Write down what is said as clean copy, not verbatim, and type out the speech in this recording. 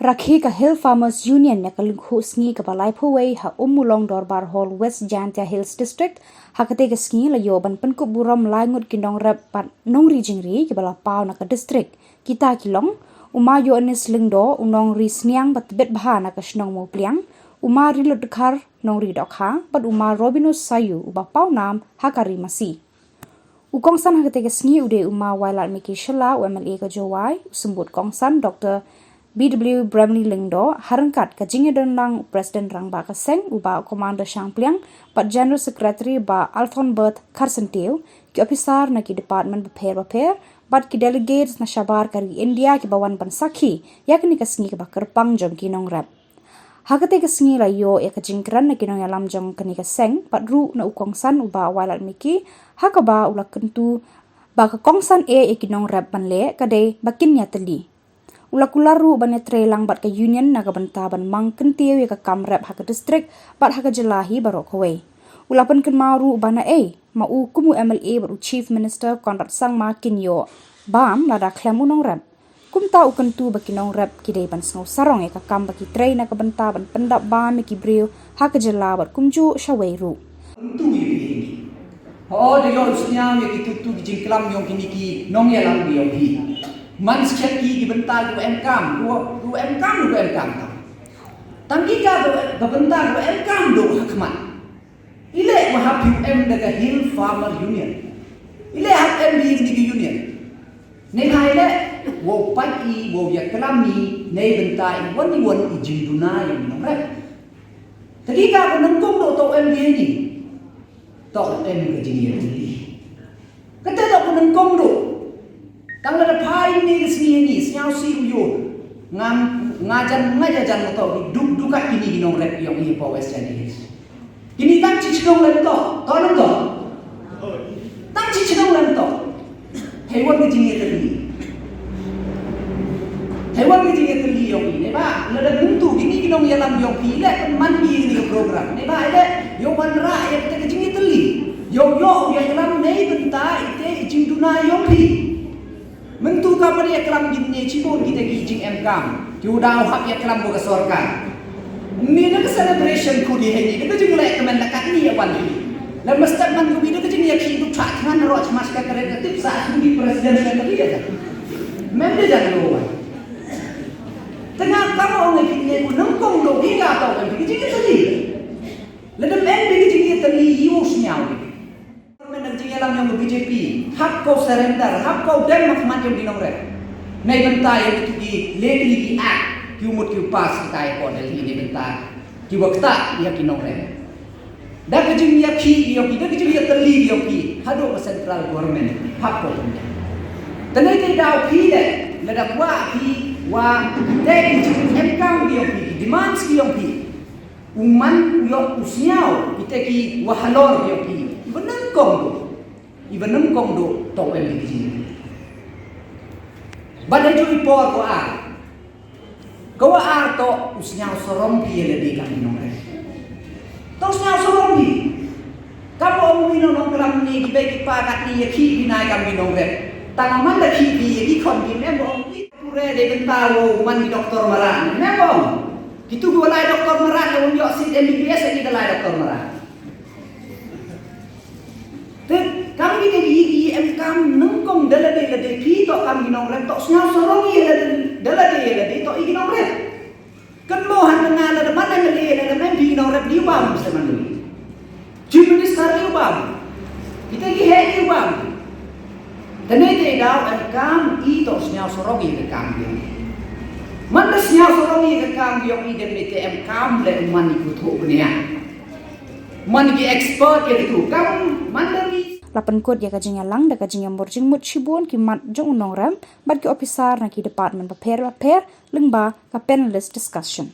Rakhi ka Hill Farmers Union na kalunghu sngi ka balai phaway ha umulong Dorbar Hall West Jantia Hills District ha kate ka sngi la yoban penkup buram langut kinong rap pat nong ri jingri ki bala pau na ka district kita kilong uma yo anis lingdo unong ri sniang bat bet bha na ka snong mo pliang uma ri lutkar nong ri dokha pat uma Robinus Sayu uba pau nam ha kari masi ukongsan ha kate ka sngi ude uma wailat miki shala UMLA ka jowai sembut kongsan Dr. BW Bramley Lingdo harangkat ka jingedon lang President Rang ba kaseng uba Commander Shangpliang pat General Secretary ba Althon Bert Karsentiu ki officer na ki Department Baper bat ki delegates na shabar kari India ki bawan ban sakhi yakni ka sngi ka ba kerpang jong kinong rap hakate ka sngi la yo ya ka jingkran na kinong alam jong kani ka seng pat ru na ukongsan uba walat miki hakaba ula kentu ba ka kongsan e kinong rap ban le kade bakin nya teli Ulakularu bane trelang bat ka union na kabantaban mang kentiu ya ka kamrep haka district bat haka jelahi barok kawai. Ulapan ken maru bana mau kumu MLA baru Chief Minister Conrad Sangma kinyo bam lada klem unong rep. Kumta ukentu bakinong rep kidai ban sngau sarong ya ka kam baki tre na kabantaban pendap bam ki brio haka jela bat kumju shawairu. Tentu ini. Oh de yo usnya ya kitutu jingklam yong kini ki nong ya lam yong hi. Man sekian ki bentar du MKam, du MKam. Tangki ka bentar du MKam du hakmat. Ile mahap UM daga Hill Farmer Union. Ile hak MD di union. Nei hai le wo pai wo ya kelami nei bentar won i jinduna yang minong rep. Tadi ka ko nangkong do to MD ni. To M ke jini ni. Kata to ko nangkong do Tang ada pai ni kesini senyau si uyo ngajan motor duk kini ginong rep yang ini West Jantia. Ini tang cicong lento, tolong to. Tang cicong lento. Hewan kecil tadi. Hewan kecil tadi yang ini ba, lada buntu ini ginong yalam yang pile mandi ini program. Ini ba ada yang wanra yang kita kecil tadi. Yang yalam nei bentar itu cinduna yang di. Mentu kamar ya kelam gini cibon kita gijing MKam kiudau hak ya kelam boga sorkan ni na celebration ku di heni na jing lek kemen lakat ni ya wan ni la mestad man ku bidu jing ya ki du thak kan ro mas ka kare tip sa di presiden ka kali ya mem de jan lo tengah kamu orang kini ku nangkong do giga tau kan jing ka tadi la dem en bi jing ya tali yus nyau Alam yang BJP, hak kau surrender, hak kau dem macam dinong rep. Nei bentar yang itu di legally act, kiumut kiupas kita ekor dari ini bentar, kiwakta ia kinong rep. Dah kejeng ia ki, ia ki, dah kejeng ia terli ia ki, hado ke central government, hak kau punya. Tenai tidak ki deh, ledak wa ki, wa deh kejeng MKam dia ki, demands ki ia ki, uman ia usiau, kita ki wahalor ia ki, benar kong. Iban nangkong do to MLA kini. Badai jo report ko ar to usnya sorong pi le kan nomre. To usnya sorong pi. Kapo umino nong kelam ni di beki pakat ni ki binai kan nomre. Tanaman da ki ki kon ki membo pure de bentalo man di doktor maran. Membo. Kitu dua lai doktor maran yang yo sit MBBS ni lai doktor maran. Kami di MKam nangkong dalade ki to kami ginong rep to snya sorongi dalade to iginong rep kan mo han ngala de mana mele de men di ginong rep di bam seman Chief Minister di bam kita ki he di bam tane de daw MKam i to snya sorongi ke kam yo man snya sorongi ke kam yo i de MKam le man ku thu nia man ki expert ye tu kam man Lapan kot ya kajing lang da kajing yang borjing mut shibon ki mat jong unong ram bat ki officer na ki department Baper lengba ka panelist discussion.